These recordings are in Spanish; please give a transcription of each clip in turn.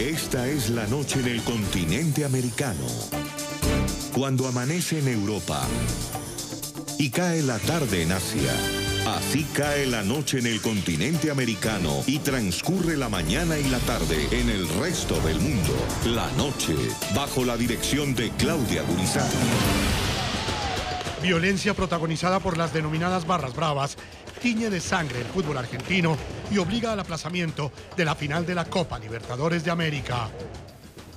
Esta es la noche en el continente americano. Cuando amanece en Europa y cae la tarde en Asia. Así cae la noche en el continente americano y transcurre la mañana y la tarde en el resto del mundo. La noche, bajo la dirección de Claudia Gurizati. Violencia protagonizada por las denominadas barras bravas tiñe de sangre el fútbol argentino y obliga al aplazamiento de la final de la Copa Libertadores de América.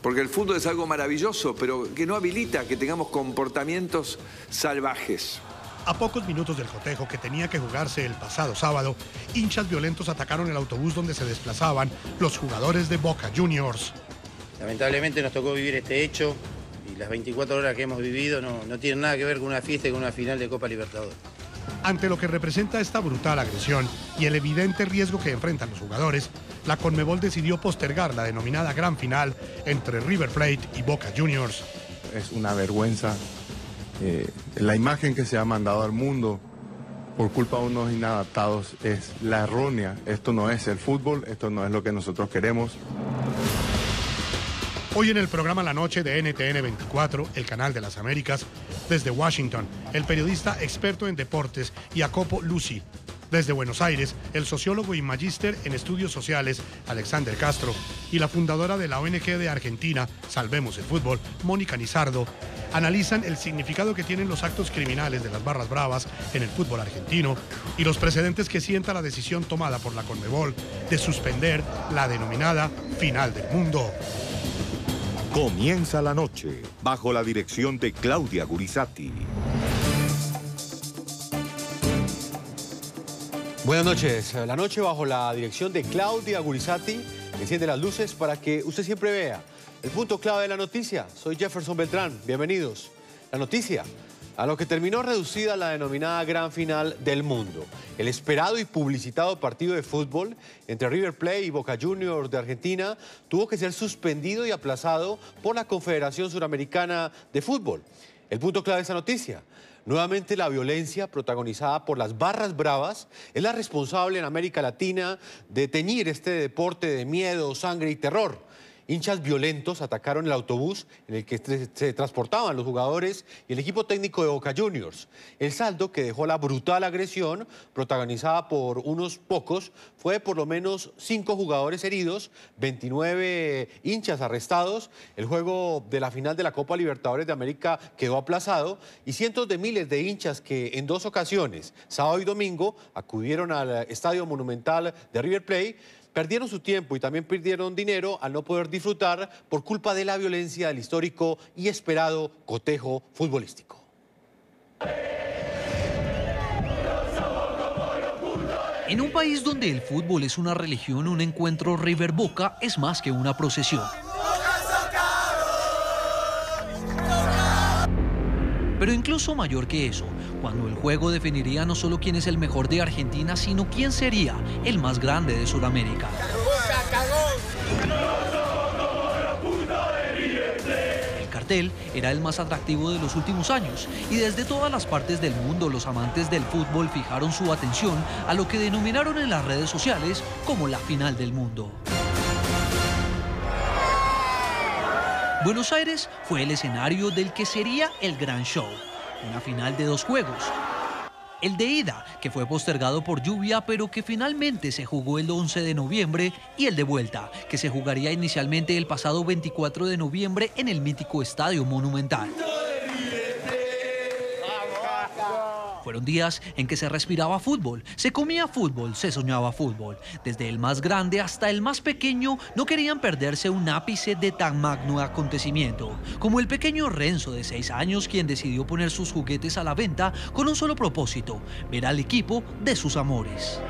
Porque el fútbol es algo maravilloso, pero que no habilita que tengamos comportamientos salvajes. A pocos minutos del cotejo que tenía que jugarse el pasado sábado, hinchas violentos atacaron el autobús donde se desplazaban los jugadores de Boca Juniors. Lamentablemente nos tocó vivir este hecho y las 24 horas que hemos vivido no tienen nada que ver con una fiesta y con una final de Copa Libertadores. Ante lo que representa esta brutal agresión y el evidente riesgo que enfrentan los jugadores, la Conmebol decidió postergar la denominada gran final entre River Plate y Boca Juniors. Es una vergüenza. La imagen que se ha mandado al mundo por culpa de unos inadaptados es la errónea. Esto no es el fútbol, esto no es lo que nosotros queremos. Hoy en el programa La Noche de NTN 24, el canal de las Américas, desde Washington, el periodista experto en deportes Jacopo Lucy. Desde Buenos Aires, el sociólogo y magíster en estudios sociales Alexander Castro y la fundadora de la ONG de Argentina, Salvemos el Fútbol, Mónica Nizardo, analizan el significado que tienen los actos criminales de las barras bravas en el fútbol argentino y los precedentes que sienta la decisión tomada por la Conmebol de suspender la denominada Final del Mundo. Comienza la noche, bajo la dirección de Claudia Gurizati. Buenas noches. La noche bajo la dirección de Claudia Gurizati enciende las luces para que usted siempre vea el punto clave de la noticia. Soy Jefferson Beltrán. Bienvenidos. La noticia, a lo que terminó reducida la denominada gran final del mundo. El esperado y publicitado partido de fútbol entre River Plate y Boca Juniors de Argentina tuvo que ser suspendido y aplazado por la Confederación Suramericana de Fútbol. El punto clave de esta noticia. Nuevamente la violencia protagonizada por las barras bravas es la responsable en América Latina de teñir este deporte de miedo, sangre y terror. Hinchas violentos atacaron el autobús en el que se transportaban los jugadores y el equipo técnico de Boca Juniors. El saldo que dejó la brutal agresión, protagonizada por unos pocos, fue por lo menos 5 jugadores heridos, 29 hinchas arrestados. El juego de la final de la Copa Libertadores de América quedó aplazado y cientos de miles de hinchas que en 2 ocasiones, sábado y domingo, acudieron al Estadio Monumental de River Plate, perdieron su tiempo y también perdieron dinero al no poder disfrutar por culpa de la violencia del histórico y esperado cotejo futbolístico. En un país donde el fútbol es una religión, un encuentro River Boca es más que una procesión. Pero incluso mayor que eso, cuando el juego definiría no solo quién es el mejor de Argentina, sino quién sería el más grande de Sudamérica. El cartel era el más atractivo de los últimos años y desde todas las partes del mundo los amantes del fútbol fijaron su atención a lo que denominaron en las redes sociales como la final del mundo. Buenos Aires fue el escenario del que sería el gran show, una final de 2 juegos. El de ida, que fue postergado por lluvia, pero que finalmente se jugó el 11 de noviembre, y el de vuelta, que se jugaría inicialmente el pasado 24 de noviembre en el mítico Estadio Monumental. Fueron días en que se respiraba fútbol, se comía fútbol, se soñaba fútbol. Desde el más grande hasta el más pequeño no querían perderse un ápice de tan magno acontecimiento, como el pequeño Renzo de 6 años, quien decidió poner sus juguetes a la venta con un solo propósito: ver al equipo de sus amores.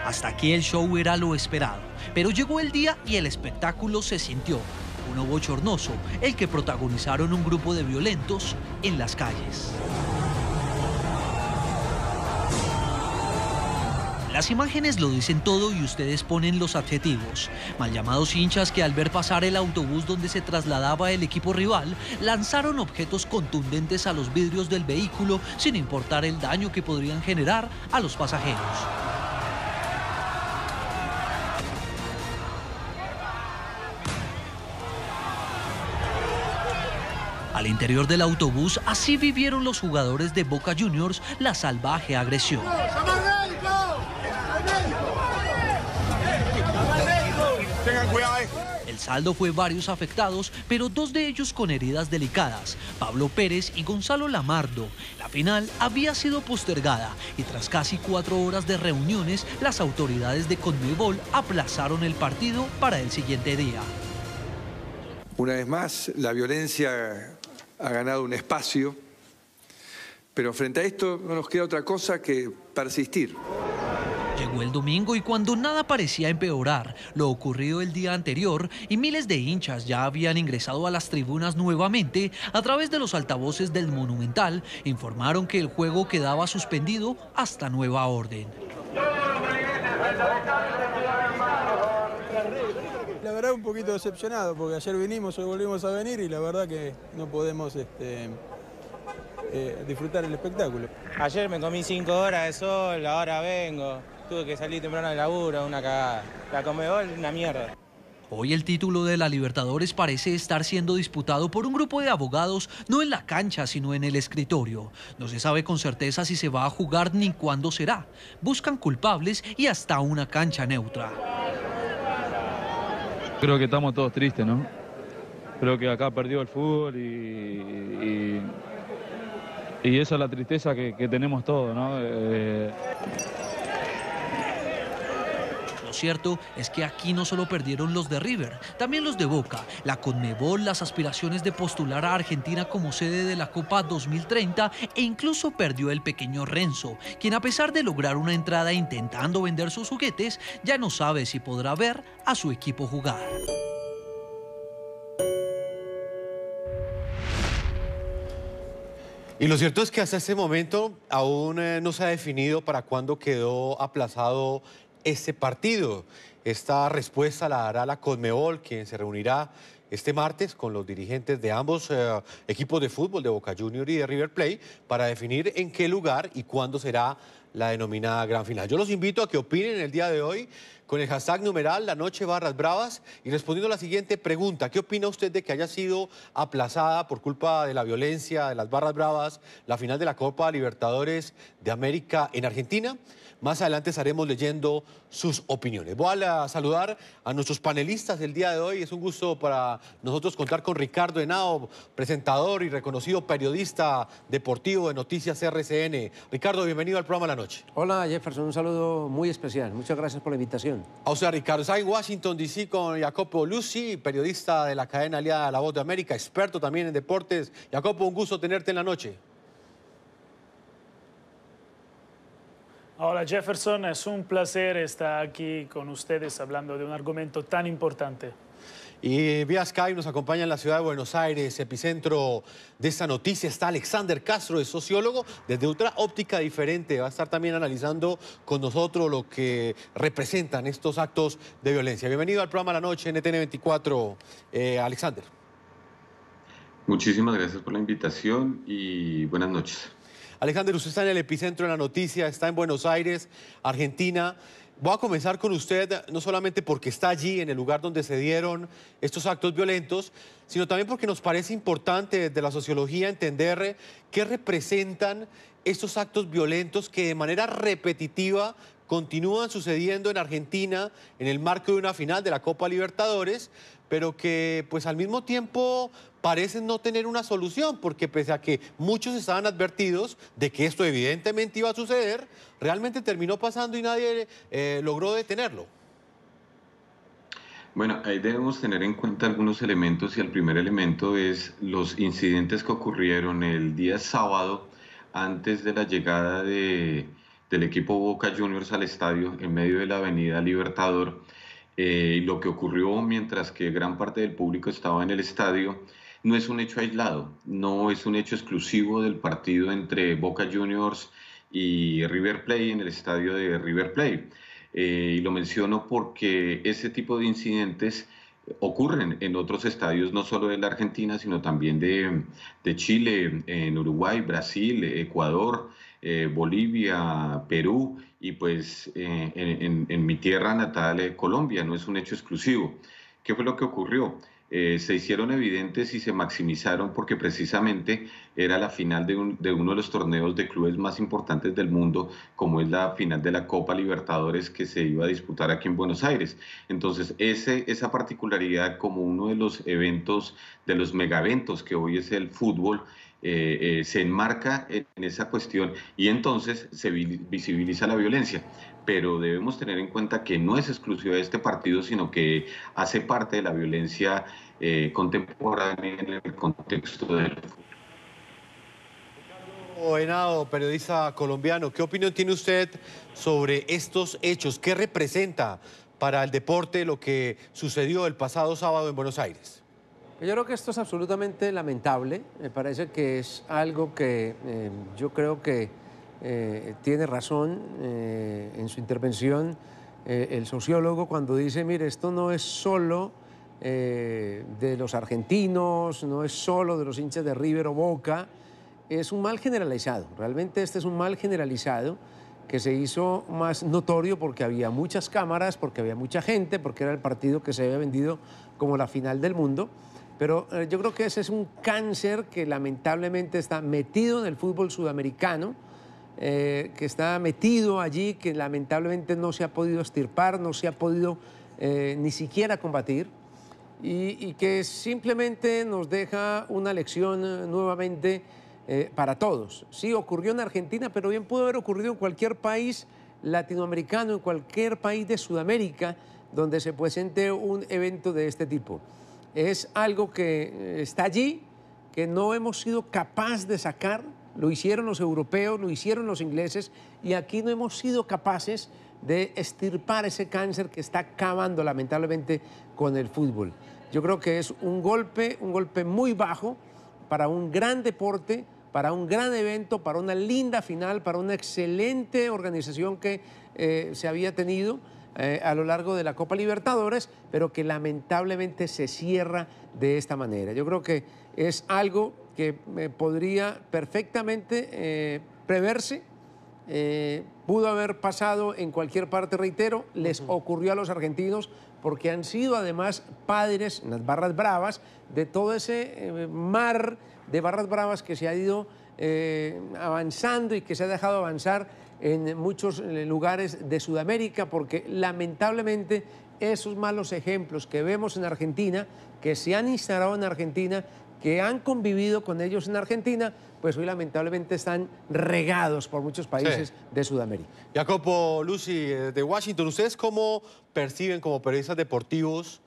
Hasta aquí el show era lo esperado, pero llegó el día y el espectáculo se sintió. Uno bochornoso, el que protagonizaron un grupo de violentos en las calles. Las imágenes lo dicen todo y ustedes ponen los adjetivos. Mal llamados hinchas que al ver pasar el autobús donde se trasladaba el equipo rival, lanzaron objetos contundentes a los vidrios del vehículo sin importar el daño que podrían generar a los pasajeros. Al interior del autobús, así vivieron los jugadores de Boca Juniors la salvaje agresión. Tengan cuidado, El saldo fue varios afectados, pero 2 de ellos con heridas delicadas, Pablo Pérez y Gonzalo Lamardo. La final había sido postergada y tras casi 4 horas de reuniones, las autoridades de Conmebol aplazaron el partido para el siguiente día. Una vez más, la violencia ha ganado un espacio, pero frente a esto no nos queda otra cosa que persistir. Llegó el domingo y cuando nada parecía empeorar, lo ocurrido el día anterior y miles de hinchas ya habían ingresado a las tribunas nuevamente, a través de los altavoces del Monumental, informaron que el juego quedaba suspendido hasta nueva orden. La verdad un poquito decepcionado porque ayer vinimos, hoy volvimos a venir y la verdad que no podemos disfrutar el espectáculo. Ayer me comí 5 horas de sol, ahora vengo. Tuve que salir temprano del laburo, una cagada. La Conmebol, una mierda. Hoy el título de la Libertadores parece estar siendo disputado por un grupo de abogados, no en la cancha, sino en el escritorio. No se sabe con certeza si se va a jugar ni cuándo será. Buscan culpables y hasta una cancha neutra. Creo que estamos todos tristes, ¿no? Creo que acá perdió el fútbol y esa es la tristeza que tenemos todos, ¿no? Lo cierto es que aquí no solo perdieron los de River, también los de Boca, la Conmebol, las aspiraciones de postular a Argentina como sede de la Copa 2030 e incluso perdió el pequeño Renzo, quien a pesar de lograr una entrada intentando vender sus juguetes, ya no sabe si podrá ver a su equipo jugar. Y lo cierto es que hasta este momento aún no se ha definido para cuándo quedó aplazado este partido. Esta respuesta la dará la Conmebol, quien se reunirá este martes con los dirigentes de ambos equipos de fútbol, de Boca Juniors y de River Plate, para definir en qué lugar y cuándo será la denominada gran final. Yo los invito a que opinen el día de hoy con el hashtag numeral La Noche Barras Bravas y respondiendo a la siguiente pregunta: ¿qué opina usted de que haya sido aplazada por culpa de la violencia de las Barras Bravas la final de la Copa Libertadores de América en Argentina? Más adelante estaremos leyendo sus opiniones. Voy a saludar a nuestros panelistas del día de hoy. Es un gusto para nosotros contar con Ricardo Henao, presentador y reconocido periodista deportivo de Noticias RCN. Ricardo, bienvenido al programa La Noche. Hola Jefferson, un saludo muy especial. Muchas gracias por la invitación. A usted, Ricardo. Está en Washington, D.C. con Jacopo Lucy, periodista de la cadena aliada La Voz de América, experto también en deportes. Jacopo, un gusto tenerte en la noche. Hola Jefferson, es un placer estar aquí con ustedes hablando de un argumento tan importante. Y vía Skype nos acompaña en la ciudad de Buenos Aires, epicentro de esta noticia. Está Alexander Castro, es sociólogo, desde otra óptica diferente. Va a estar también analizando con nosotros lo que representan estos actos de violencia. Bienvenido al programa La Noche, NTN 24, Alexander. Muchísimas gracias por la invitación y buenas noches. Alexander, usted está en el epicentro de la noticia, está en Buenos Aires, Argentina. Voy a comenzar con usted, no solamente porque está allí, en el lugar donde se dieron estos actos violentos, sino también porque nos parece importante desde la sociología entender qué representan estos actos violentos que de manera repetitiva continúan sucediendo en Argentina en el marco de una final de la Copa Libertadores, pero que pues al mismo tiempo parecen no tener una solución, porque pese a que muchos estaban advertidos de que esto evidentemente iba a suceder, realmente terminó pasando y nadie logró detenerlo. Bueno, ahí debemos tener en cuenta algunos elementos y el primer elemento es los incidentes que ocurrieron el día sábado antes de la llegada del equipo Boca Juniors al estadio en medio de la avenida Libertador. Lo que ocurrió mientras que gran parte del público estaba en el estadio no es un hecho aislado, no es un hecho exclusivo del partido entre Boca Juniors y River Plate en el estadio de River Plate. Y lo menciono porque ese tipo de incidentes ocurren en otros estadios, no solo de la Argentina, sino también de Chile, en Uruguay, Brasil, Ecuador, Bolivia, Perú y pues en mi tierra natal, Colombia. No es un hecho exclusivo. ¿Qué fue lo que ocurrió? Se hicieron evidentes y se maximizaron porque precisamente era la final de uno de los torneos de clubes más importantes del mundo, como es la final de la Copa Libertadores que se iba a disputar aquí en Buenos Aires. Entonces, esa particularidad como uno de los eventos, de los megaeventos que hoy es el fútbol, se enmarca en esa cuestión y entonces se visibiliza la violencia. Pero debemos tener en cuenta que no es exclusiva de este partido, sino que hace parte de la violencia contemporánea en el contexto del fútbol. Henao, periodista colombiano, ¿qué opinión tiene usted sobre estos hechos? ¿Qué representa para el deporte lo que sucedió el pasado sábado en Buenos Aires? Yo creo que esto es absolutamente lamentable. Me parece que es algo que yo creo que tiene razón en su intervención el sociólogo cuando dice, mire, esto no es solo de los argentinos, no es solo de los hinchas de River o Boca, es un mal generalizado. Realmente este es un mal generalizado que se hizo más notorio porque había muchas cámaras, porque había mucha gente, porque era el partido que se había vendido como la final del mundo. Pero yo creo que ese es un cáncer que lamentablemente está metido en el fútbol sudamericano, que está metido allí, que lamentablemente no se ha podido extirpar, no se ha podido ni siquiera combatir, y que simplemente nos deja una lección nuevamente para todos. Sí, ocurrió en Argentina, pero bien pudo haber ocurrido en cualquier país latinoamericano, en cualquier país de Sudamérica, donde se presente un evento de este tipo. Es algo que está allí, que no hemos sido capaces de sacar. Lo hicieron los europeos, lo hicieron los ingleses, y aquí no hemos sido capaces de extirpar ese cáncer que está acabando lamentablemente con el fútbol. Yo creo que es un golpe muy bajo para un gran deporte, para un gran evento, para una linda final, para una excelente organización que se había tenido a lo largo de la Copa Libertadores, pero que lamentablemente se cierra de esta manera. Yo creo que es algo que podría perfectamente preverse, pudo haber pasado en cualquier parte, reitero, les ocurrió a los argentinos porque han sido además padres, en las barras bravas, de todo ese mar de barras bravas que se ha ido avanzando y que se ha dejado avanzar en muchos lugares de Sudamérica, porque lamentablemente esos malos ejemplos que vemos en Argentina, que se han instalado en Argentina, que han convivido con ellos en Argentina, pues hoy lamentablemente están regados por muchos países de Sudamérica. Jacopo Luzzi, de Washington, ¿ustedes cómo perciben como periodistas deportivos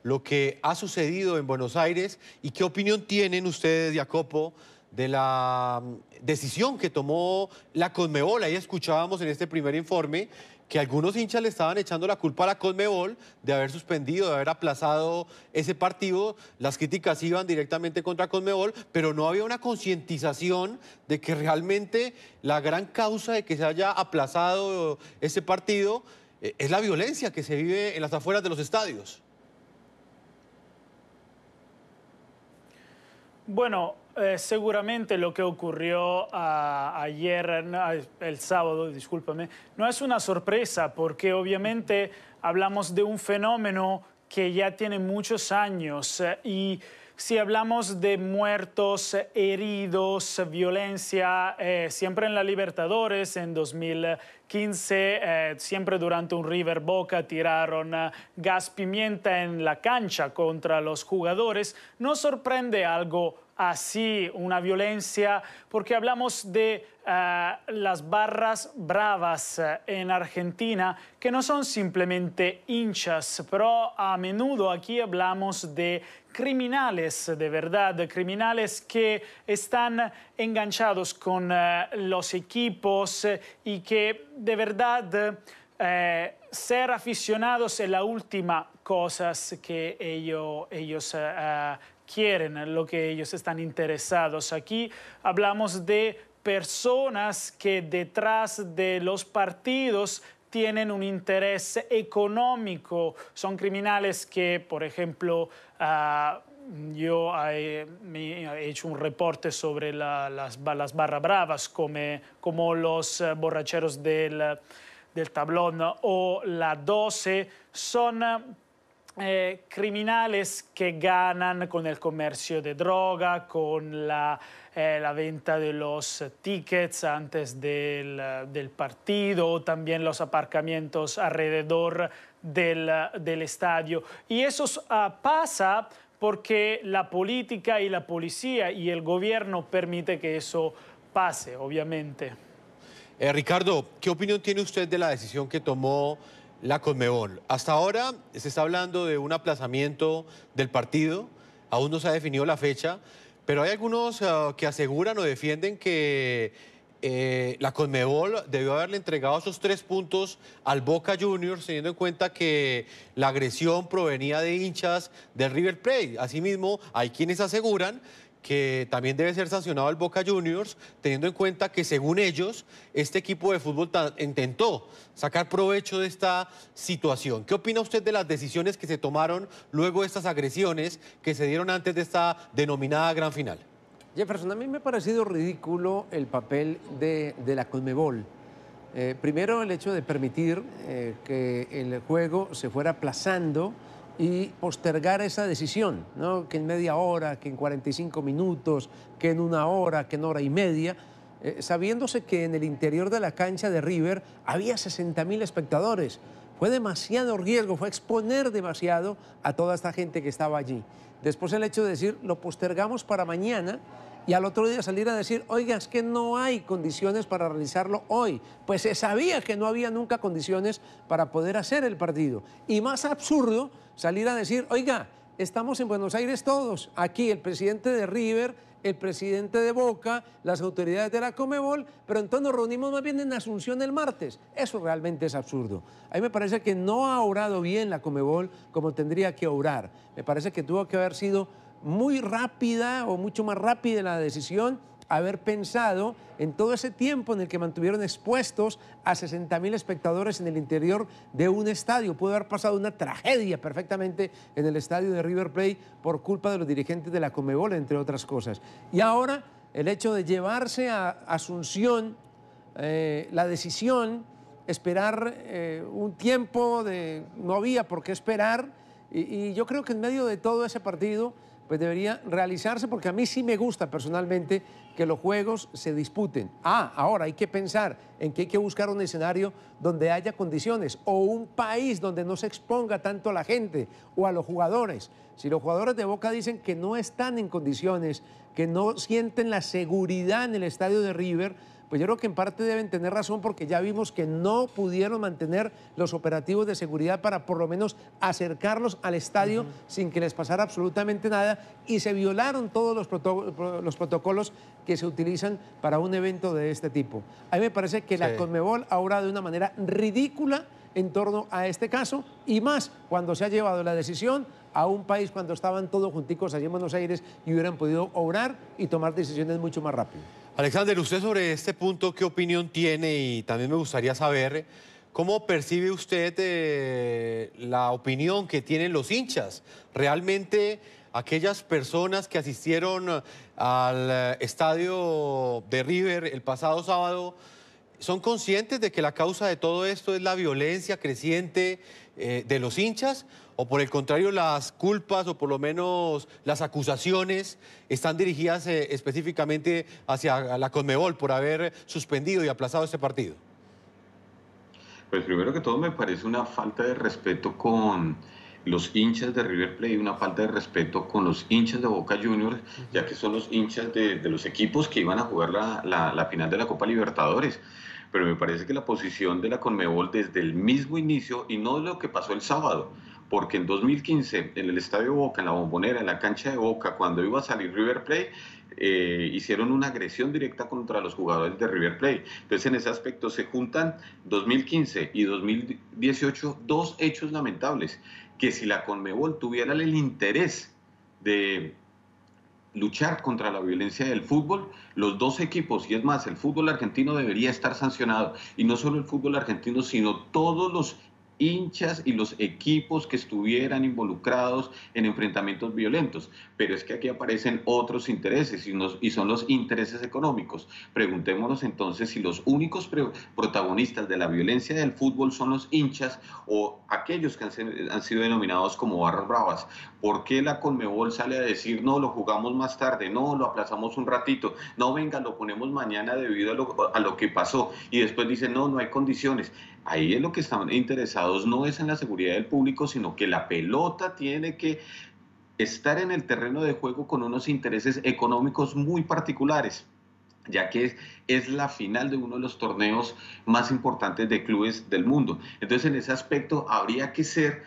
lo que ha sucedido en Buenos Aires y qué opinión tienen ustedes, Jacopo, de la decisión que tomó la Conmebol? Ahí escuchábamos en este primer informe que algunos hinchas le estaban echando la culpa a la Conmebol de haber suspendido, de haber aplazado ese partido. Las críticas iban directamente contra Conmebol, pero no había una concientización de que realmente la gran causa de que se haya aplazado ese partido es la violencia que se vive en las afueras de los estadios. Bueno, seguramente lo que ocurrió ayer, el sábado, discúlpame, no es una sorpresa porque obviamente hablamos de un fenómeno que ya tiene muchos años y si hablamos de muertos, heridos, violencia, siempre en la Libertadores, en 2015, siempre durante un River Boca, tiraron gas pimienta en la cancha contra los jugadores. No sorprende algo así, una violencia, porque hablamos de las barras bravas en Argentina, que no son simplemente hinchas, pero a menudo aquí hablamos de criminales de verdad, criminales que están enganchados con los equipos y que de verdad ser aficionados es la última cosa que ellos quieren, lo que ellos están interesados. Aquí hablamos de personas que detrás de los partidos tienen un interés económico, son criminales que, por ejemplo, yo me he hecho un reporte sobre las barras bravas, como los borracheros del tablón o la 12, son criminales que ganan con el comercio de droga, con la venta de los tickets antes del partido, también los aparcamientos alrededor del estadio. Y eso pasa porque la política y la policía y el gobierno permiten que eso pase, obviamente. Ricardo, ¿qué opinión tiene usted de la decisión que tomó la Conmebol? Hasta ahora se está hablando de un aplazamiento del partido, aún no se ha definido la fecha, pero hay algunos que aseguran o defienden que la Conmebol debió haberle entregado esos 3 puntos al Boca Juniors, teniendo en cuenta que la agresión provenía de hinchas del River Plate. Asimismo, hay quienes aseguran que también debe ser sancionado el Boca Juniors, teniendo en cuenta que, según ellos, este equipo de fútbol intentó sacar provecho de esta situación. ¿Qué opina usted de las decisiones que se tomaron luego de estas agresiones que se dieron antes de esta denominada gran final? Jefferson, a mí me ha parecido ridículo el papel de la Conmebol. Primero, el hecho de permitir que el juego se fuera aplazando y postergar esa decisión, ¿no? Que en media hora, que en 45 minutos, que en 1 hora, que en 1 hora y media, sabiéndose que en el interior de la cancha de River había 60.000 espectadores. Fue demasiado riesgo, fue exponer demasiado a toda esta gente que estaba allí. Después el hecho de decir, lo postergamos para mañana, y al otro día salir a decir, oiga, es que no hay condiciones para realizarlo hoy. Pues se sabía que no había nunca condiciones para poder hacer el partido. Y más absurdo, salir a decir, oiga, estamos en Buenos Aires todos, aquí el presidente de River, el presidente de Boca, las autoridades de la Conmebol, pero entonces nos reunimos más bien en Asunción el martes. Eso realmente es absurdo. A mí me parece que no ha obrado bien la Conmebol como tendría que obrar. Me parece que tuvo que haber sido muy rápida o mucho más rápida la decisión, haber pensado en todo ese tiempo en el que mantuvieron expuestos a 60.000 espectadores en el interior de un estadio. Pudo haber pasado una tragedia perfectamente en el estadio de River Plate por culpa de los dirigentes de la Conmebol, entre otras cosas. Y ahora el hecho de llevarse a Asunción la decisión, esperar un tiempo, no había por qué esperar, y yo creo que en medio de todo ese partido pues debería realizarse, porque a mí sí me gusta personalmente que los juegos se disputen. Ahora hay que pensar en que hay que buscar un escenario donde haya condiciones, o un país donde no se exponga tanto a la gente o a los jugadores. Si los jugadores de Boca dicen que no están en condiciones, que no sienten la seguridad en el estadio de River, pues yo creo que en parte deben tener razón, porque ya vimos que no pudieron mantener los operativos de seguridad para por lo menos acercarlos al estadio sin que les pasara absolutamente nada, y se violaron todos los protocolos que se utilizan para un evento de este tipo. A mí me parece que la Conmebol ha obrado de una manera ridícula en torno a este caso, y más cuando se ha llevado la decisión a un país cuando estaban todos junticos allí en Buenos Aires y hubieran podido obrar y tomar decisiones mucho más rápido. Alexander, usted sobre este punto, ¿qué opinión tiene? Y también me gustaría saber cómo percibe usted la opinión que tienen los hinchas. ¿Realmente aquellas personas que asistieron al estadio de River el pasado sábado son conscientes de que la causa de todo esto es la violencia creciente de los hinchas? ¿O por el contrario, las culpas o por lo menos las acusaciones están dirigidas específicamente hacia la Conmebol por haber suspendido y aplazado este partido? Pues primero que todo me parece una falta de respeto con los hinchas de River Plate, una falta de respeto con los hinchas de Boca Juniors, ya que son los hinchas de los equipos que iban a jugar la final de la Copa Libertadores. Pero me parece que la posición de la Conmebol desde el mismo inicio, y no lo que pasó el sábado, porque en 2015 en el Estadio Boca, en la Bombonera, en la cancha de Boca, cuando iba a salir River Plate, hicieron una agresión directa contra los jugadores de River Plate. Entonces, en ese aspecto se juntan 2015 y 2018 dos hechos lamentables, que si la Conmebol tuviera el interés de luchar contra la violencia del fútbol, los dos equipos, y es más, el fútbol argentino debería estar sancionado, y no solo el fútbol argentino, sino todos los hinchas y los equipos que estuvieran involucrados en enfrentamientos violentos, pero es que aquí aparecen otros intereses y son los intereses económicos. Preguntémonos entonces si los únicos protagonistas de la violencia del fútbol son los hinchas o aquellos que han sido denominados como barras bravas. ¿Por qué la Conmebol sale a decir no, lo jugamos más tarde, no, lo aplazamos un ratito, no, venga, lo ponemos mañana debido a lo que pasó, y después dicen no, no hay condiciones? Ahí es lo que están interesados, no es en la seguridad del público, sino que la pelota tiene que estar en el terreno de juego con unos intereses económicos muy particulares, ya que es la final de uno de los torneos más importantes de clubes del mundo. Entonces, en ese aspecto habría que ser,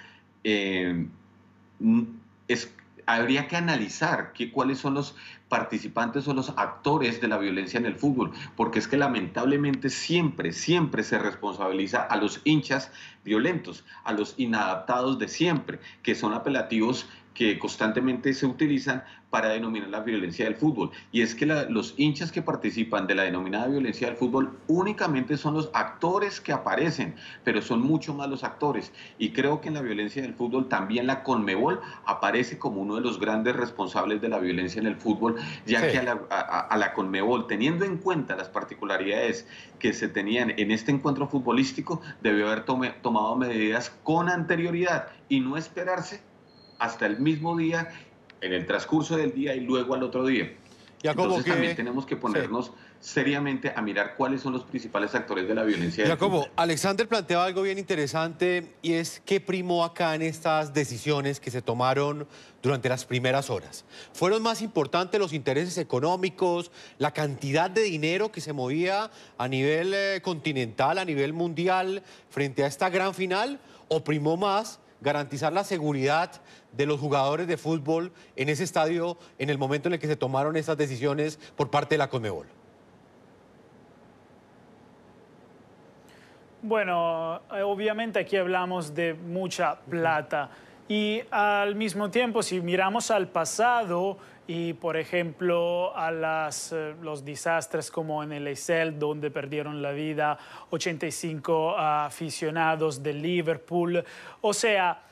habría que analizar cuáles son los participantes o los actores de la violencia en el fútbol, porque es que lamentablemente siempre se responsabiliza a los hinchas violentos, a los inadaptados de siempre, que son apelativos que constantemente se utilizan para denominar la violencia del fútbol. Y es que los hinchas que participan de la denominada violencia del fútbol únicamente son los actores que aparecen, pero son mucho más los actores. Y creo que en la violencia del fútbol también la Conmebol aparece como uno de los grandes responsables de la violencia en el fútbol, ya que a la Conmebol, teniendo en cuenta las particularidades que se tenían en este encuentro futbolístico, debió haber tomado medidas con anterioridad y no esperarse hasta el mismo día, en el transcurso del día y luego al otro día. Entonces también tenemos que ponernos seriamente a mirar cuáles son los principales actores de la violencia. Jacobo, Alexander planteaba algo bien interesante y es qué primó acá en estas decisiones que se tomaron durante las primeras horas. ¿Fueron más importantes los intereses económicos, la cantidad de dinero que se movía a nivel continental, a nivel mundial, frente a esta gran final, o primó más garantizar la seguridad de los jugadores de fútbol en ese estadio en el momento en el que se tomaron estas decisiones por parte de la Conmebol? Bueno, obviamente aquí hablamos de mucha plata y al mismo tiempo, si miramos al pasado y, por ejemplo, a los desastres como en el Eisel, donde perdieron la vida 85 aficionados de Liverpool, o sea,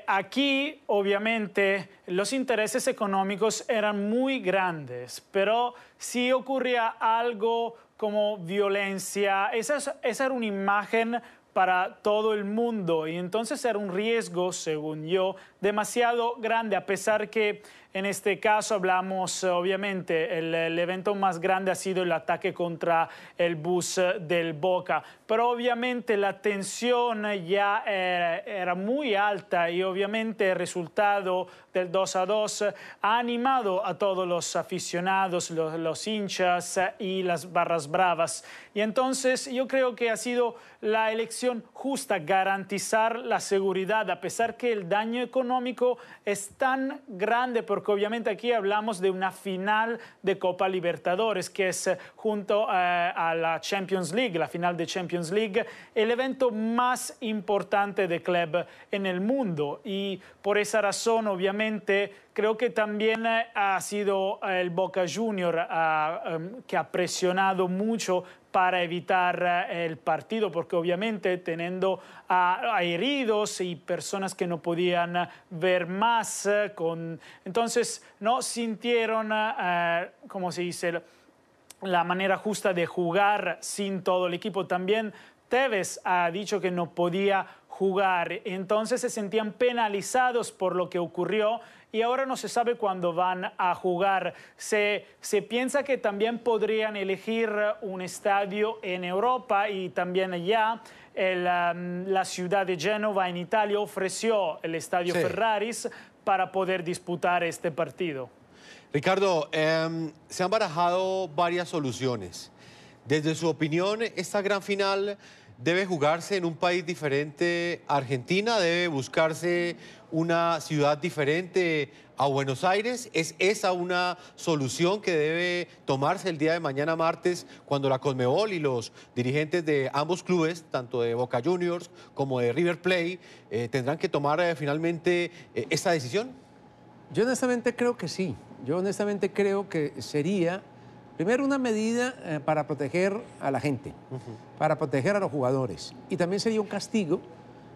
aquí, obviamente, los intereses económicos eran muy grandes, pero si ocurría algo como violencia, esa era una imagen para todo el mundo y entonces era un riesgo, según yo, demasiado grande, a pesar que en este caso hablamos, obviamente, el evento más grande ha sido el ataque contra el bus del Boca, pero obviamente la tensión ya era muy alta y obviamente el resultado del 2-2 ha animado a todos los aficionados, los hinchas y las barras bravas. Y entonces yo creo que ha sido la elección justa, garantizar la seguridad, a pesar que el daño económico es tan grande, porque obviamente aquí hablamos de una final de Copa Libertadores, que es junto a la Champions League, la final de Champions League, el evento más importante de club en el mundo. Y por esa razón, obviamente, creo que también ha sido el Boca Juniors que ha presionado mucho para evitar el partido, porque obviamente teniendo a heridos y personas que no podían ver más, entonces no sintieron, ¿cómo se dice?, la manera justa de jugar sin todo el equipo. También Tevez ha dicho que no podía jugar, entonces se sentían penalizados por lo que ocurrió y ahora no se sabe cuándo van a jugar. Se piensa que también podrían elegir un estadio en Europa y también allá la ciudad de Génova en Italia ofreció el estadio Ferraris para poder disputar este partido. Ricardo, se han barajado varias soluciones. Desde su opinión, esta gran final debe jugarse en un país diferente a Argentina, debe buscarse una ciudad diferente a Buenos Aires. ¿Es esa una solución que debe tomarse el día de mañana martes cuando la Conmebol y los dirigentes de ambos clubes, tanto de Boca Juniors como de River Plate, tendrán que tomar finalmente esta decisión? Yo honestamente creo que sí. Yo honestamente creo que sería primero una medida para proteger a la gente, para proteger a los jugadores. Y también sería un castigo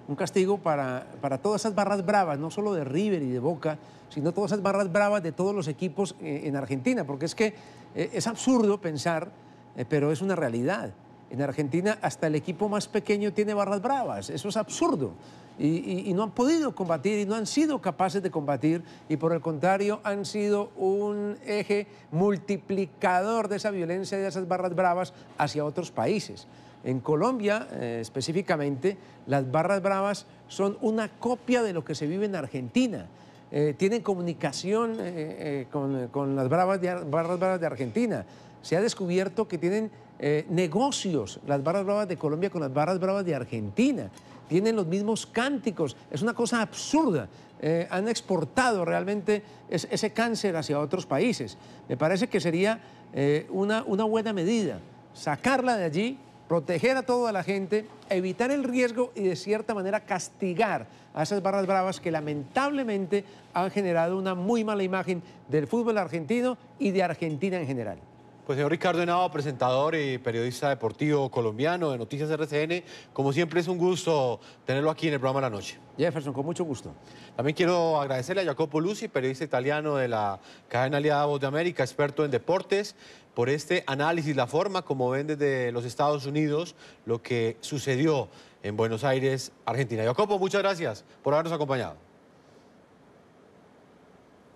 un castigo para todas esas barras bravas, no solo de River y de Boca, sino todas esas barras bravas de todos los equipos en Argentina, porque es que es absurdo pensar, pero es una realidad. En Argentina hasta el equipo más pequeño tiene barras bravas, eso es absurdo. Y no han podido combatir y no han sido capaces de combatir y por el contrario han sido un eje multiplicador de esa violencia y de esas barras bravas hacia otros países. En Colombia, específicamente, las barras bravas son una copia de lo que se vive en Argentina. Tienen comunicación con las barras bravas de Argentina. Se ha descubierto que tienen negocios las barras bravas de Colombia con las barras bravas de Argentina. Tienen los mismos cánticos. Es una cosa absurda. Han exportado realmente ese cáncer hacia otros países. Me parece que sería una buena medida sacarla de allí, proteger a toda la gente, evitar el riesgo y de cierta manera castigar a esas barras bravas que lamentablemente han generado una muy mala imagen del fútbol argentino y de Argentina en general. Pues señor Ricardo Henao, presentador y periodista deportivo colombiano de Noticias RCN, como siempre es un gusto tenerlo aquí en el programa de la noche. Jefferson, con mucho gusto. También quiero agradecerle a Jacopo Luzzi, periodista italiano de la cadena aliada Voz de América, experto en deportes, por este análisis, la forma como ven desde los Estados Unidos lo que sucedió en Buenos Aires, Argentina. Jacopo, muchas gracias por habernos acompañado.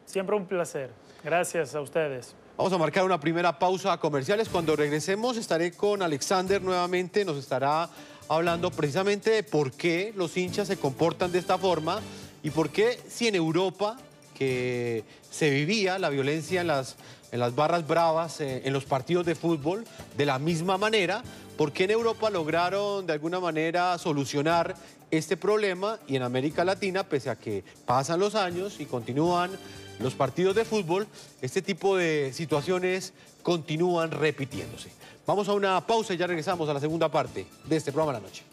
Siempre un placer. Gracias a ustedes. Vamos a marcar una primera pausa a comerciales. Cuando regresemos estaré con Alexander nuevamente. Nos estará hablando precisamente de por qué los hinchas se comportan de esta forma y por qué si en Europa, que se vivía la violencia en las barras bravas, en los partidos de fútbol, de la misma manera, por qué en Europa lograron de alguna manera solucionar este problema y en América Latina, pese a que pasan los años y continúan los partidos de fútbol, este tipo de situaciones continúan repitiéndose. Vamos a una pausa y ya regresamos a la segunda parte de este programa de la noche.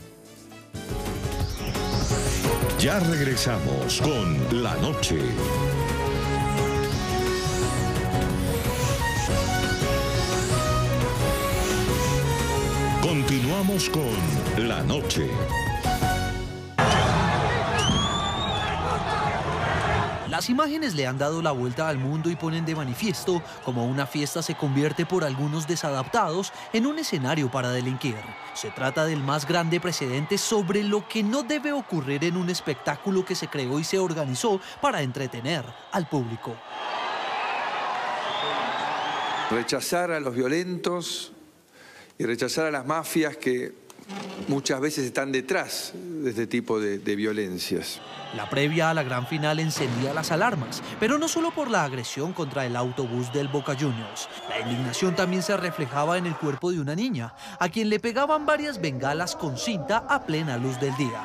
Ya regresamos con La Noche. Continuamos con La Noche. Las imágenes le han dado la vuelta al mundo y ponen de manifiesto cómo una fiesta se convierte por algunos desadaptados en un escenario para delinquir. Se trata del más grande precedente sobre lo que no debe ocurrir en un espectáculo que se creó y se organizó para entretener al público. Rechazar a los violentos y rechazar a las mafias que muchas veces están detrás de este tipo de violencias. La previa a la gran final encendía las alarmas, pero no solo por la agresión contra el autobús del Boca Juniors. La indignación también se reflejaba en el cuerpo de una niña, a quien le pegaban varias bengalas con cinta a plena luz del día.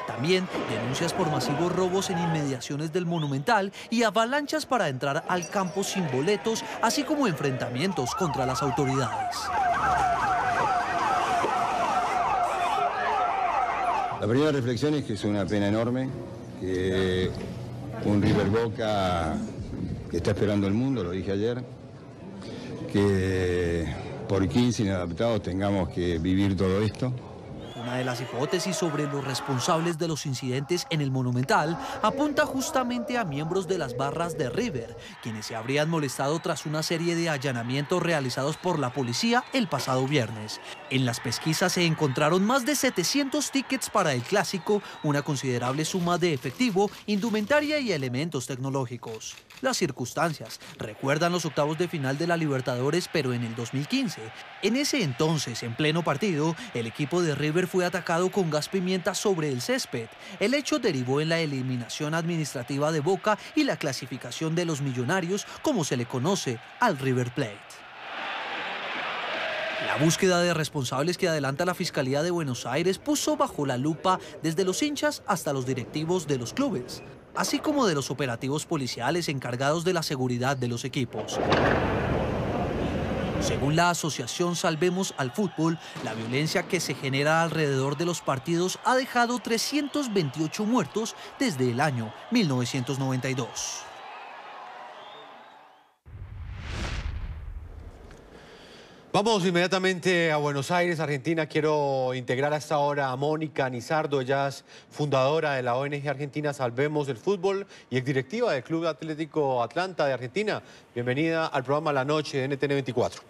También denuncias por masivos robos en inmediaciones del Monumental y avalanchas para entrar al campo sin boletos, así como enfrentamientos contra las autoridades. La primera reflexión es que es una pena enorme que un River Boca que está esperando el mundo, lo dije ayer, que por 15 inadaptados tengamos que vivir todo esto. Una de las hipótesis sobre los responsables de los incidentes en el Monumental apunta justamente a miembros de las barras de River, quienes se habrían molestado tras una serie de allanamientos realizados por la policía el pasado viernes. En las pesquisas se encontraron más de 700 tickets para el clásico, una considerable suma de efectivo, indumentaria y elementos tecnológicos. Las circunstancias recuerdan los octavos de final de la Libertadores, pero en el 2015. En ese entonces, en pleno partido, el equipo de River fue atacado con gas pimienta sobre el césped. El hecho derivó en la eliminación administrativa de Boca y la clasificación de los millonarios, como se le conoce al River Plate. La búsqueda de responsables que adelanta la Fiscalía de Buenos Aires puso bajo la lupa desde los hinchas hasta los directivos de los clubes, así como de los operativos policiales encargados de la seguridad de los equipos. Según la asociación Salvemos al Fútbol, la violencia que se genera alrededor de los partidos ha dejado 328 muertos desde el año 1992. Vamos inmediatamente a Buenos Aires, Argentina. Quiero integrar a esta hora a Mónica Nizardo. Ella es fundadora de la ONG Argentina Salvemos el Fútbol y exdirectiva del Club Atlético Atlanta de Argentina. Bienvenida al programa La Noche de NTN 24.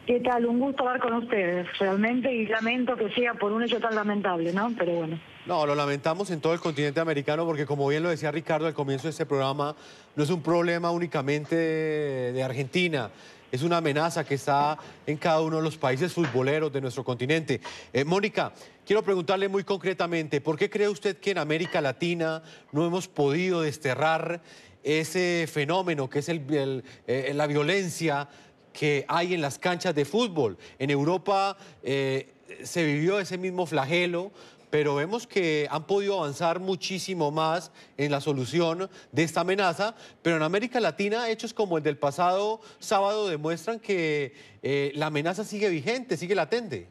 ¿Qué tal? Un gusto hablar con ustedes, realmente, y lamento que sea por un hecho tan lamentable, ¿no? Pero bueno. No, lo lamentamos en todo el continente americano porque, como bien lo decía Ricardo al comienzo de este programa, no es un problema únicamente de Argentina. Es una amenaza que está en cada uno de los países futboleros de nuestro continente. Mónica, quiero preguntarle muy concretamente, ¿por qué cree usted que en América Latina no hemos podido desterrar ese fenómeno que es la violencia que hay en las canchas de fútbol? En Europa se vivió ese mismo flagelo, pero vemos que han podido avanzar muchísimo más en la solución de esta amenaza, pero en América Latina hechos como el del pasado sábado demuestran que la amenaza sigue vigente, sigue latente.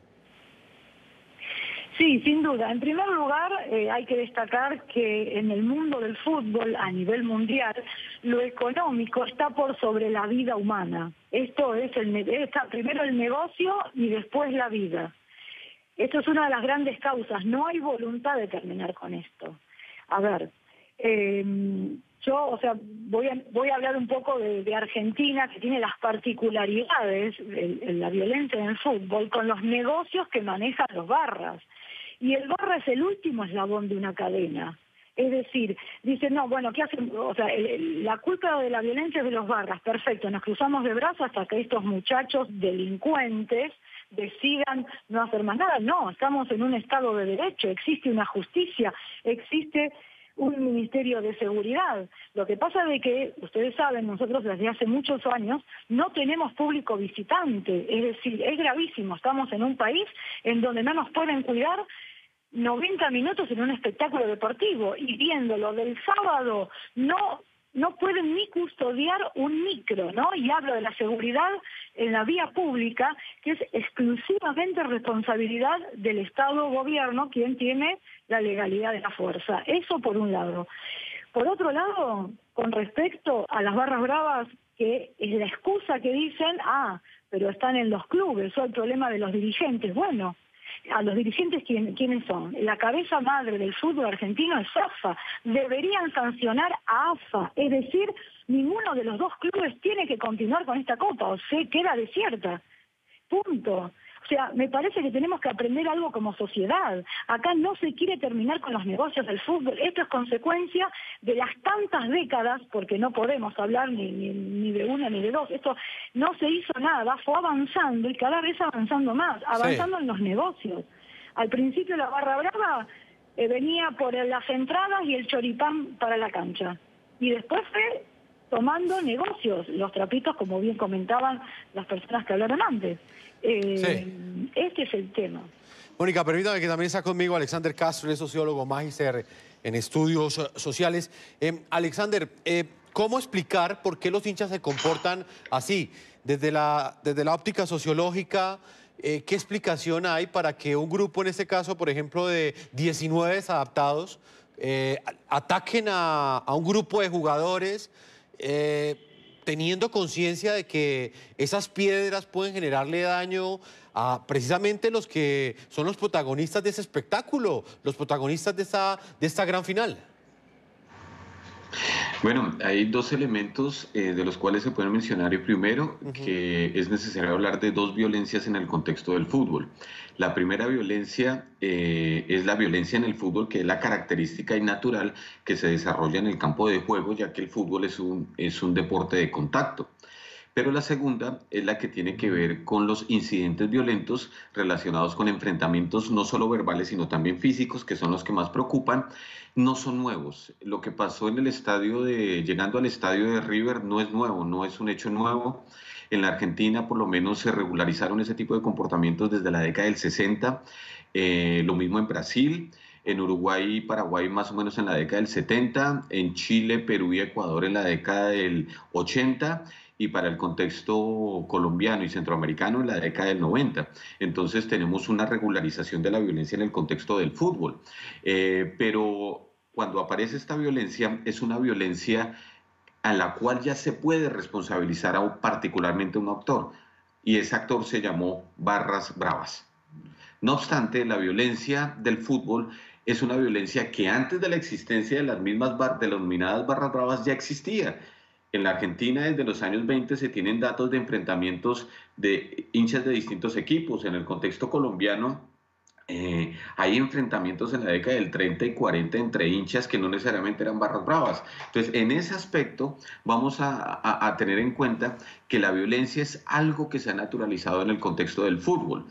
Sí, sin duda. En primer lugar, hay que destacar que en el mundo del fútbol, a nivel mundial, lo económico está por sobre la vida humana. Esto es primero el negocio y después la vida. Esto es una de las grandes causas. No hay voluntad de terminar con esto. A ver, yo, voy a hablar un poco de Argentina, que tiene las particularidades de la violencia en el fútbol con los negocios que manejan los barras. Y el barra es el último eslabón de una cadena. Es decir, dicen, no, bueno, ¿qué hacen? O sea, la culpa de la violencia es de los barras. Perfecto, nos cruzamos de brazos hasta que estos muchachos delincuentes decidan no hacer más nada. No, estamos en un estado de derecho, existe una justicia, existe un ministerio de seguridad. Lo que pasa es que, ustedes saben, nosotros desde hace muchos años no tenemos público visitante, es decir, es gravísimo, estamos en un país en donde no nos pueden cuidar 90 minutos en un espectáculo deportivo, y viéndolo del sábado no pueden ni custodiar un micro, ¿no? Y hablo de la seguridad en la vía pública, que es exclusivamente responsabilidad del Estado-Gobierno, quien tiene la legalidad de la fuerza. Eso por un lado. Por otro lado, con respecto a las barras bravas, que es la excusa que dicen, pero están en los clubes, o el problema de los dirigentes. Bueno, a los dirigentes, ¿quiénes son? La cabeza madre del fútbol argentino es AFA. Deberían sancionar a AFA. Es decir, ninguno de los dos clubes tiene que continuar con esta copa, o se queda desierta. Punto. O sea, me parece que tenemos que aprender algo como sociedad. Acá no se quiere terminar con los negocios del fútbol. Esto es consecuencia de las tantas décadas, porque no podemos hablar ni de una ni de dos. Esto no se hizo nada, fue avanzando y cada vez avanzando más, avanzando en los negocios. Al principio la barra brava venía por las entradas y el choripán para la cancha. Y después fue tomando negocios, los trapitos, como bien comentaban las personas que hablaron antes. Este es el tema. Mónica, permítame que también está conmigo Alexander Castro, es sociólogo magíster en estudios sociales. Alexander, ¿cómo explicar por qué los hinchas se comportan así? Desde la óptica sociológica, ¿qué explicación hay para que un grupo, en este caso, por ejemplo, de 19 desadaptados, ataquen a un grupo de jugadores teniendo conciencia de que esas piedras pueden generarle daño a precisamente los que son los protagonistas de ese espectáculo, los protagonistas de esta gran final? Bueno, hay dos elementos de los cuales se pueden mencionar. Y primero, que es necesario hablar de dos violencias en el contexto del fútbol. La primera violencia es la violencia en el fútbol, que es la característica y natural que se desarrolla en el campo de juego, ya que el fútbol es un deporte de contacto. Pero la segunda es la que tiene que ver con los incidentes violentos relacionados con enfrentamientos no solo verbales, sino también físicos, que son los que más preocupan. No son nuevos. Lo que pasó en el llegando al estadio de River no es nuevo, no es un hecho nuevo. En la Argentina, por lo menos, se regularizaron ese tipo de comportamientos desde la década del 60. Lo mismo en Brasil. En Uruguay y Paraguay más o menos en la década del 70. En Chile, Perú y Ecuador en la década del 80. Y para el contexto colombiano y centroamericano en la década del 90. Entonces tenemos una regularización de la violencia en el contexto del fútbol. Pero cuando aparece esta violencia, es una violencia a la cual ya se puede responsabilizar particularmente a un actor. y ese actor se llamó Barras Bravas. No obstante, la violencia del fútbol es una violencia que antes de la existencia de las mismas denominadas barras bravas ya existía. En la Argentina desde los años 20 se tienen datos de enfrentamientos de hinchas de distintos equipos. En el contexto colombiano hay enfrentamientos en la década del 30 y 40 entre hinchas que no necesariamente eran barras bravas. Entonces, en ese aspecto vamos a tener en cuenta que la violencia es algo que se ha naturalizado en el contexto del fútbol.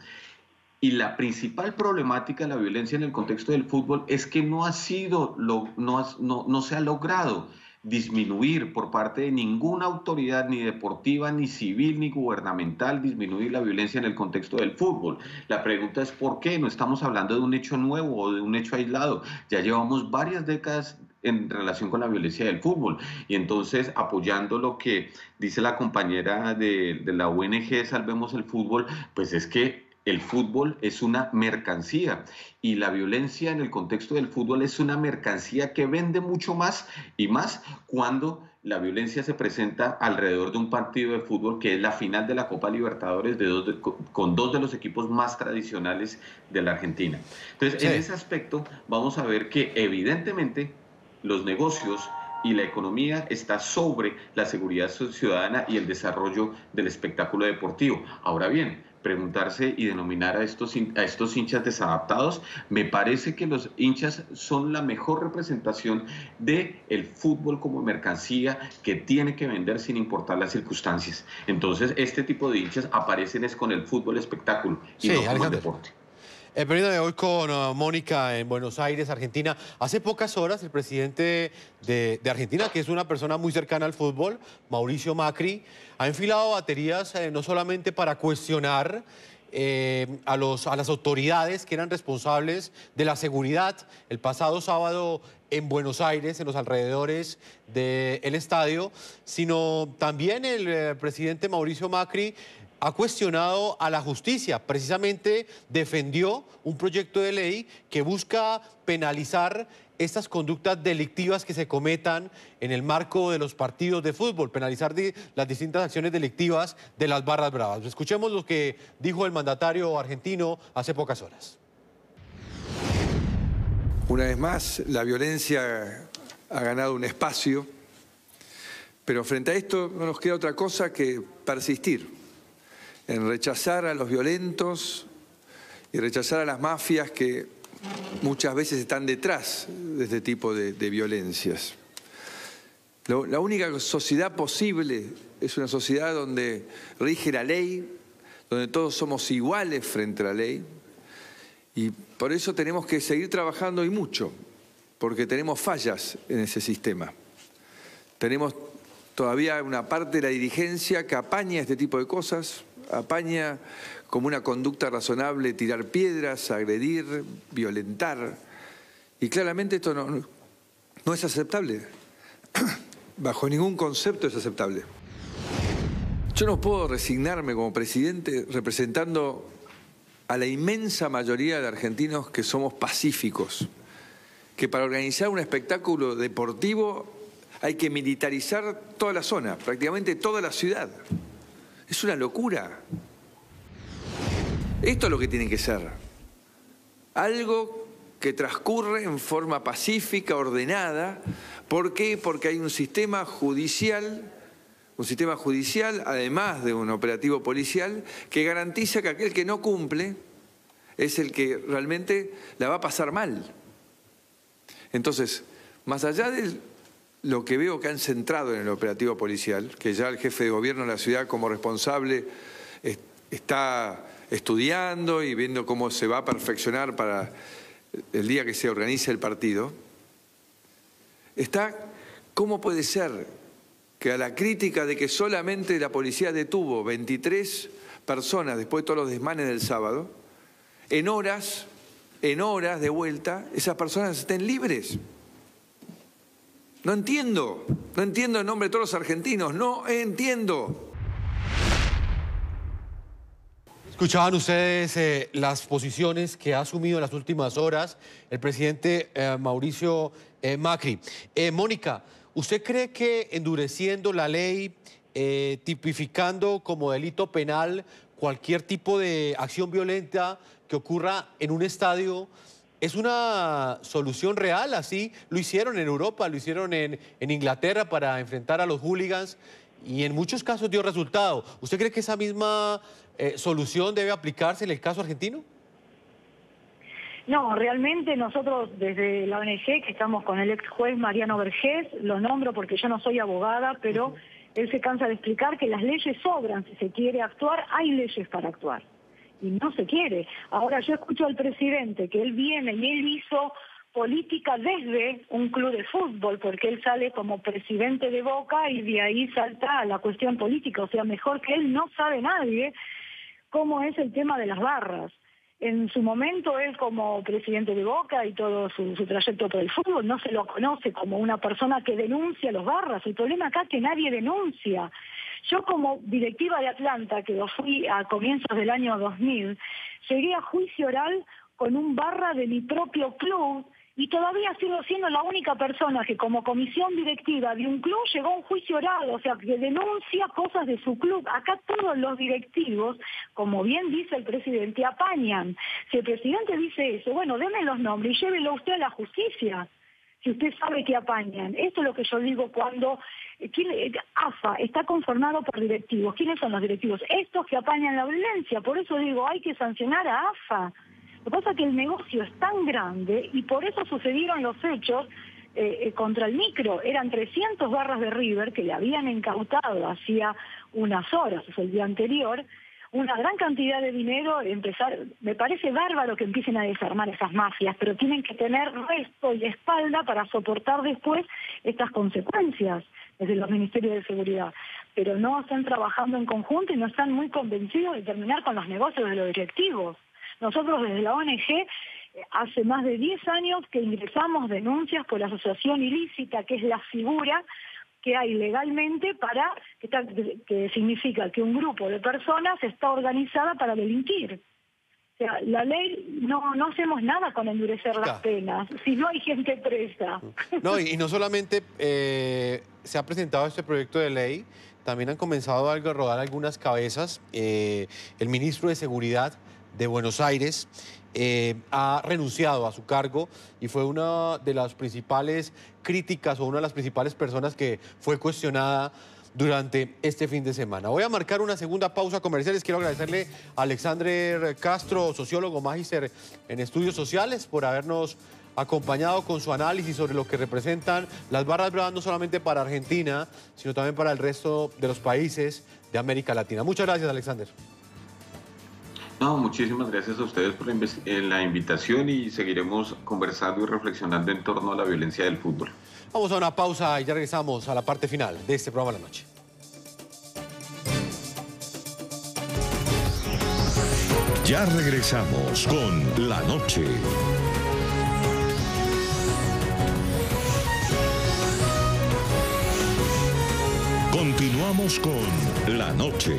Y la principal problemática de la violencia en el contexto del fútbol es que no se ha logrado disminuir por parte de ninguna autoridad, ni deportiva, ni civil, ni gubernamental, disminuir la violencia en el contexto del fútbol. La pregunta es ¿por qué? No estamos hablando de un hecho nuevo o de un hecho aislado. Ya llevamos varias décadas en relación con la violencia del fútbol. Y entonces, apoyando lo que dice la compañera de la ONG Salvemos el Fútbol, pues es que el fútbol es una mercancía y la violencia en el contexto del fútbol es una mercancía que vende mucho más y más cuando la violencia se presenta alrededor de un partido de fútbol que es la final de la Copa Libertadores con dos de los equipos más tradicionales de la Argentina. Entonces, en ese aspecto vamos a ver que evidentemente los negocios y la economía está sobre la seguridad ciudadana y el desarrollo del espectáculo deportivo. Ahora bien, preguntarse y denominar a estos hinchas desadaptados, me parece que los hinchas son la mejor representación del fútbol como mercancía que tiene que vender sin importar las circunstancias. Entonces, este tipo de hinchas aparecen es con el fútbol espectáculo y no como el deporte. Permítame, hoy con Mónica en Buenos Aires, Argentina. Hace pocas horas el presidente de Argentina, que es una persona muy cercana al fútbol, Mauricio Macri, ha enfilado baterías no solamente para cuestionar a las autoridades que eran responsables de la seguridad el pasado sábado en Buenos Aires, en los alrededores del estadio, sino también el presidente Mauricio Macri ha cuestionado a la justicia. Precisamente defendió un proyecto de ley que busca penalizar estas conductas delictivas que se cometan en el marco de los partidos de fútbol, penalizar las distintas acciones delictivas de las barras bravas. Escuchemos lo que dijo el mandatario argentino hace pocas horas. Una vez más, la violencia ha ganado un espacio, pero frente a esto no nos queda otra cosa que persistir en rechazar a los violentos y rechazar a las mafias que muchas veces están detrás de este tipo de violencias. La única sociedad posible es una sociedad donde rige la ley, donde todos somos iguales frente a la ley, y por eso tenemos que seguir trabajando y mucho, porque tenemos fallas en ese sistema. Tenemos todavía una parte de la dirigencia que apaña este tipo de cosas, apaña como una conducta razonable tirar piedras, agredir, violentar. Y claramente esto no es aceptable. Bajo ningún concepto es aceptable. Yo no puedo resignarme como presidente representando a la inmensa mayoría de argentinos que somos pacíficos, que para organizar un espectáculo deportivo hay que militarizar toda la zona, prácticamente toda la ciudad. Es una locura. Esto es lo que tiene que ser. Algo que transcurre en forma pacífica, ordenada. ¿Por qué? Porque hay un sistema judicial, además de un operativo policial, que garantiza que aquel que no cumple es el que realmente la va a pasar mal. Entonces, más allá de lo que veo que han centrado en el operativo policial, que ya el jefe de gobierno de la ciudad como responsable está estudiando y viendo cómo se va a perfeccionar para el día que se organice el partido, está cómo puede ser que a la crítica de que solamente la policía detuvo 23 personas después de todos los desmanes del sábado, en horas de vuelta, esas personas estén libres. No entiendo en nombre de todos los argentinos, no entiendo. Escuchaban ustedes las posiciones que ha asumido en las últimas horas el presidente Mauricio Macri. Mónica, ¿usted cree que endureciendo la ley, tipificando como delito penal cualquier tipo de acción violenta que ocurra en un estadio es una solución real. Así lo hicieron en Europa, lo hicieron en Inglaterra para enfrentar a los hooligans y en muchos casos dio resultado. ¿Usted cree que esa misma solución debe aplicarse en el caso argentino? No, realmente nosotros desde la ONG, que estamos con el ex juez Mariano Vergés, lo nombro porque yo no soy abogada, pero él se cansa de explicar que las leyes sobran. Si se quiere actuar, hay leyes para actuar. Y no se quiere. Ahora yo escucho al presidente que él viene y él hizo política desde un club de fútbol, porque él sale como presidente de Boca y de ahí salta a la cuestión política. O sea, mejor que él no sabe nadie cómo es el tema de las barras. En su momento él como presidente de Boca y todo su trayecto por el fútbol no se lo conoce como una persona que denuncia los barras. El problema acá es que nadie denuncia. Yo como directiva de Atlanta, que lo fui a comienzos del año 2000, llegué a juicio oral con un barra de mi propio club y todavía sigo siendo la única persona que como comisión directiva de un club llegó a un juicio oral, o sea, que denuncia cosas de su club. Acá todos los directivos, como bien dice el presidente, apañan. Si el presidente dice eso, bueno, deme los nombres y llévelo usted a la justicia, si usted sabe que apañan. Esto es lo que yo digo cuando AFA está conformado por directivos. ¿Quiénes son los directivos? Estos que apañan la violencia. Por eso digo, hay que sancionar a AFA. Lo que pasa es que el negocio es tan grande y por eso sucedieron los hechos contra el Micro. Eran 300 barras de River que le habían incautado hacía unas horas, o sea, el día anterior, una gran cantidad de dinero. Me parece bárbaro que empiecen a desarmar esas mafias, pero tienen que tener resto y espalda para soportar después estas consecuencias desde los ministerios de seguridad. Pero no están trabajando en conjunto y no están muy convencidos de terminar con los negocios de los directivos. Nosotros desde la ONG hace más de 10 años que ingresamos denuncias por asociación ilícita, que es la figura que hay legalmente que significa que un grupo de personas está organizada para delinquir. O sea, la ley, no hacemos nada con endurecer las penas, si no hay gente presa. No, y no solamente se ha presentado este proyecto de ley, también han comenzado a rodar algunas cabezas. El ministro de Seguridad de Buenos Aires ha renunciado a su cargo y fue una de las principales críticas o una de las principales personas que fue cuestionada durante este fin de semana. Voy a marcar una segunda pausa comercial. Les quiero agradecerle a Alexander Castro, sociólogo, magíster en estudios sociales, por habernos acompañado con su análisis sobre lo que representan las barras bravas, no solamente para Argentina, sino también para el resto de los países de América Latina. Muchas gracias, Alexander. No, muchísimas gracias a ustedes por la invitación y seguiremos conversando y reflexionando en torno a la violencia del fútbol. Vamos a una pausa y ya regresamos a la parte final de este programa de la noche. Ya regresamos con La Noche. Continuamos con La Noche.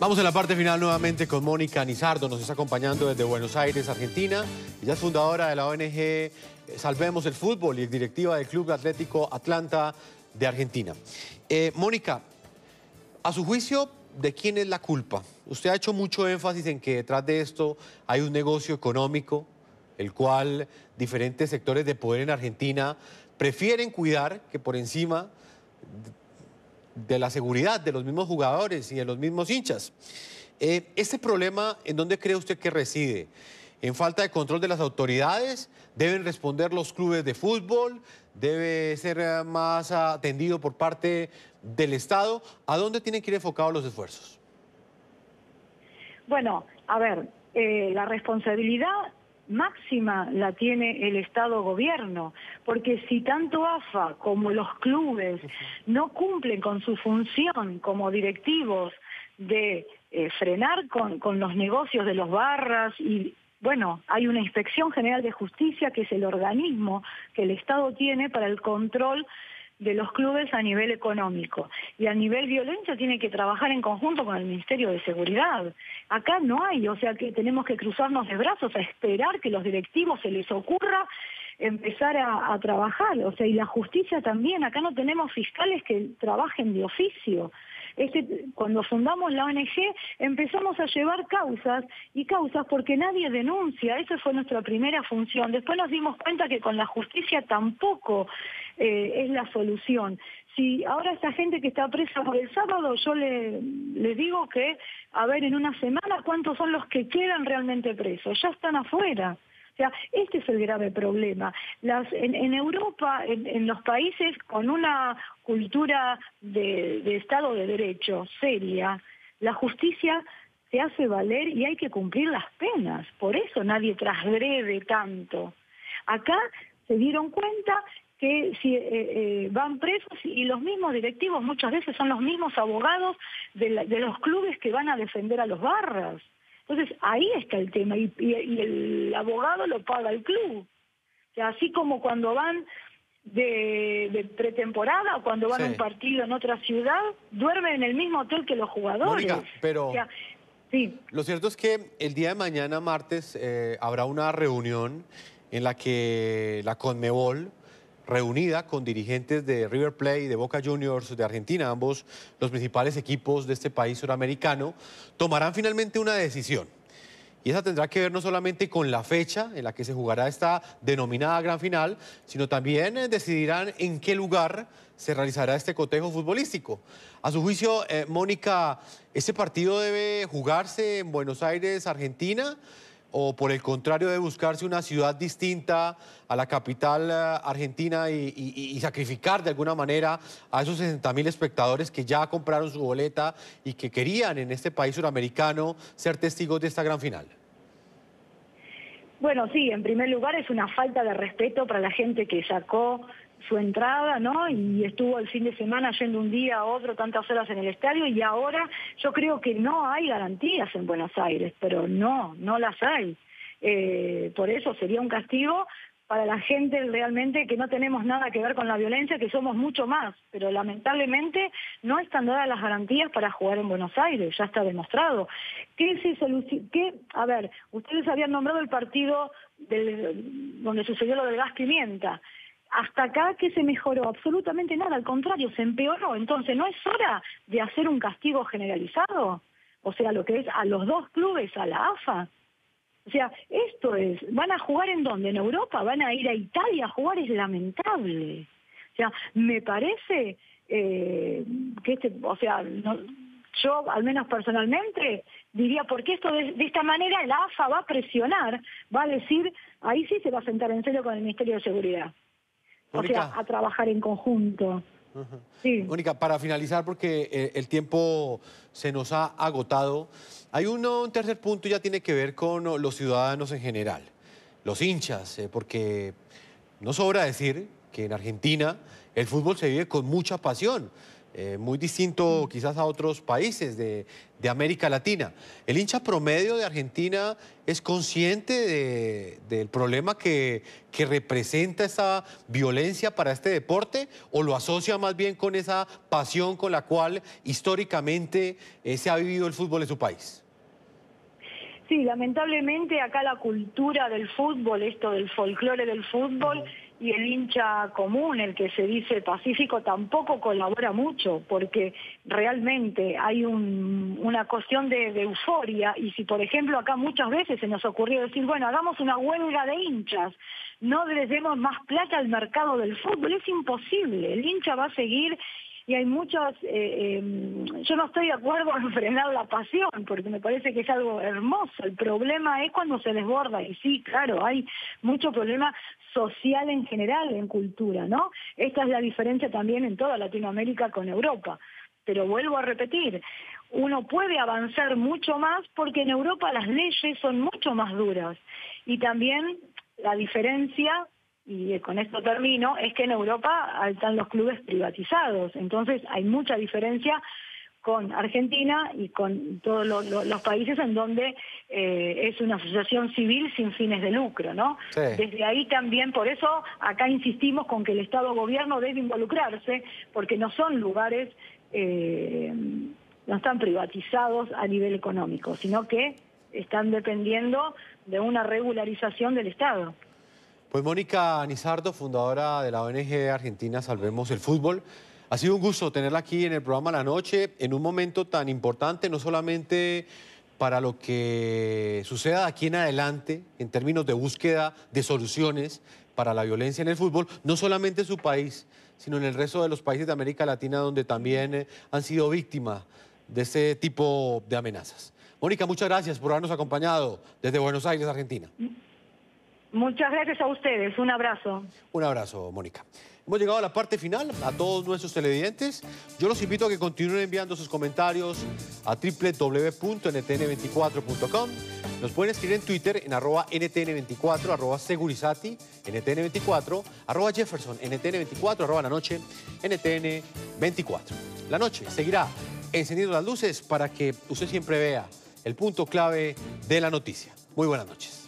Vamos a la parte final nuevamente con Mónica Nizardo, nos está acompañando desde Buenos Aires, Argentina. Ella es fundadora de la ONG Salvemos el Fútbol y es directiva del Club Atlético Atlanta de Argentina. Mónica, a su juicio, ¿de quién es la culpa? Usted ha hecho mucho énfasis en que detrás de esto hay un negocio económico, el cual diferentes sectores de poder en Argentina prefieren cuidar que por encima de la seguridad de los mismos jugadores y de los mismos hinchas. ¿Este problema en dónde cree usted que reside? ¿En falta de control de las autoridades? ¿Deben responder los clubes de fútbol? ¿Debe ser más atendido por parte del Estado? ¿A dónde tienen que ir enfocados los esfuerzos? Bueno, a ver, la responsabilidad máxima la tiene el Estado-Gobierno, porque si tanto AFA como los clubes no cumplen con su función como directivos de frenar con los negocios de los barras y, bueno, hay una Inspección General de Justicia que es el organismo que el Estado tiene para el control de los clubes a nivel económico. Y a nivel violencia tiene que trabajar en conjunto con el Ministerio de Seguridad. Acá no hay, o sea que tenemos que cruzarnos de brazos a esperar que los directivos se les ocurra empezar a trabajar. O sea, y la justicia también. Acá no tenemos fiscales que trabajen de oficio. Cuando fundamos la ONG empezamos a llevar causas porque nadie denuncia. Esa fue nuestra primera función. Después nos dimos cuenta que con la justicia tampoco es la solución. Si ahora esta gente que está presa por el sábado, yo les digo que, a ver, en una semana, ¿cuántos son los que quedan realmente presos? Ya están afuera. O sea, este es el grave problema. En Europa, en los países con una cultura de Estado de Derecho seria, la justicia se hace valer y hay que cumplir las penas. Por eso nadie transgrede tanto. Acá se dieron cuenta que si van presos y los mismos directivos muchas veces son los mismos abogados de los clubes que van a defender a los barras. Entonces ahí está el tema y el abogado lo paga el club. O sea, así como cuando van de pretemporada o cuando van a un partido en otra ciudad, duermen en el mismo hotel que los jugadores. Mónica, pero o sea, sí. Lo cierto es que el día de mañana, martes, habrá una reunión en la que la Conmebol, reunida con dirigentes de River Plate y de Boca Juniors de Argentina, ambos los principales equipos de este país suramericano, tomarán finalmente una decisión. Y esa tendrá que ver no solamente con la fecha en la que se jugará esta denominada gran final, sino también decidirán en qué lugar se realizará este cotejo futbolístico. A su juicio, Mónica, ¿ese partido debe jugarse en Buenos Aires, Argentina? ¿O por el contrario debe buscarse una ciudad distinta a la capital argentina y sacrificar de alguna manera a esos 60.000 espectadores que ya compraron su boleta y que querían en este país suramericano ser testigos de esta gran final? Bueno, sí, en primer lugar es una falta de respeto para la gente que sacó su entrada, ¿no? Y estuvo el fin de semana yendo un día a otro, tantas horas en el estadio, y ahora yo creo que no hay garantías en Buenos Aires, pero no las hay. Por eso sería un castigo para la gente realmente que no tenemos nada que ver con la violencia, que somos mucho más, pero lamentablemente no están dadas las garantías para jugar en Buenos Aires, ya está demostrado. A ver, ustedes habían nombrado el partido donde sucedió lo del gas pimienta. Hasta acá, ¿qué se mejoró? Absolutamente nada, al contrario, se empeoró. Entonces, ¿no es hora de hacer un castigo generalizado? O sea, lo que es a los dos clubes, a la AFA. O sea, esto es, ¿van a jugar en dónde? ¿En Europa? ¿Van a ir a Italia a jugar? Es lamentable. O sea, me parece yo, al menos personalmente, diría, porque esto de esta manera la AFA va a presionar, va a decir, ahí sí se va a sentar en serio con el Ministerio de Seguridad. Mónica, o sea, a trabajar en conjunto. Sí. Mónica, para finalizar, porque el tiempo se nos ha agotado, hay un tercer punto, ya tiene que ver con los ciudadanos en general, los hinchas, porque no sobra decir que en Argentina el fútbol se vive con mucha pasión. Muy distinto quizás a otros países de América Latina. ¿El hincha promedio de Argentina es consciente del problema que representa esa violencia para este deporte o lo asocia más bien con esa pasión con la cual históricamente se ha vivido el fútbol en su país? Sí, lamentablemente acá la cultura del fútbol, esto del folclore del fútbol, y el hincha común, el que se dice pacífico, tampoco colabora mucho, porque realmente hay una cuestión de euforia, y si por ejemplo acá muchas veces se nos ocurrió decir, bueno, hagamos una huelga de hinchas, no les demos más plata al mercado del fútbol, es imposible, el hincha va a seguir. Y hay muchas, yo no estoy de acuerdo en frenar la pasión, porque me parece que es algo hermoso. El problema es cuando se desborda, y sí, claro, hay mucho problema social en general en cultura, ¿no? Esta es la diferencia también en toda Latinoamérica con Europa. Pero vuelvo a repetir, uno puede avanzar mucho más porque en Europa las leyes son mucho más duras. Y también la diferencia, y con esto termino, es que en Europa están los clubes privatizados. Entonces hay mucha diferencia con Argentina y con todos los países en donde es una asociación civil sin fines de lucro, ¿no? Sí. Desde ahí también, por eso acá insistimos con que el Estado-Gobierno debe involucrarse, porque no son lugares, no están privatizados a nivel económico, sino que están dependiendo de una regularización del Estado. Pues Mónica Nizardo, fundadora de la ONG argentina Salvemos el Fútbol. Ha sido un gusto tenerla aquí en el programa La Noche, en un momento tan importante, no solamente para lo que suceda de aquí en adelante, en términos de búsqueda de soluciones para la violencia en el fútbol, no solamente en su país, sino en el resto de los países de América Latina, donde también han sido víctimas de ese tipo de amenazas. Mónica, muchas gracias por habernos acompañado desde Buenos Aires, Argentina. Muchas gracias a ustedes. Un abrazo. Un abrazo, Mónica. Hemos llegado a la parte final. A todos nuestros televidentes, yo los invito a que continúen enviando sus comentarios a www.ntn24.com. Nos pueden escribir en Twitter en @ntn24, @segurizati, ntn24, @jefferson, ntn24, @la noche, ntn24. La noche seguirá encendiendo las luces para que usted siempre vea el punto clave de la noticia. Muy buenas noches.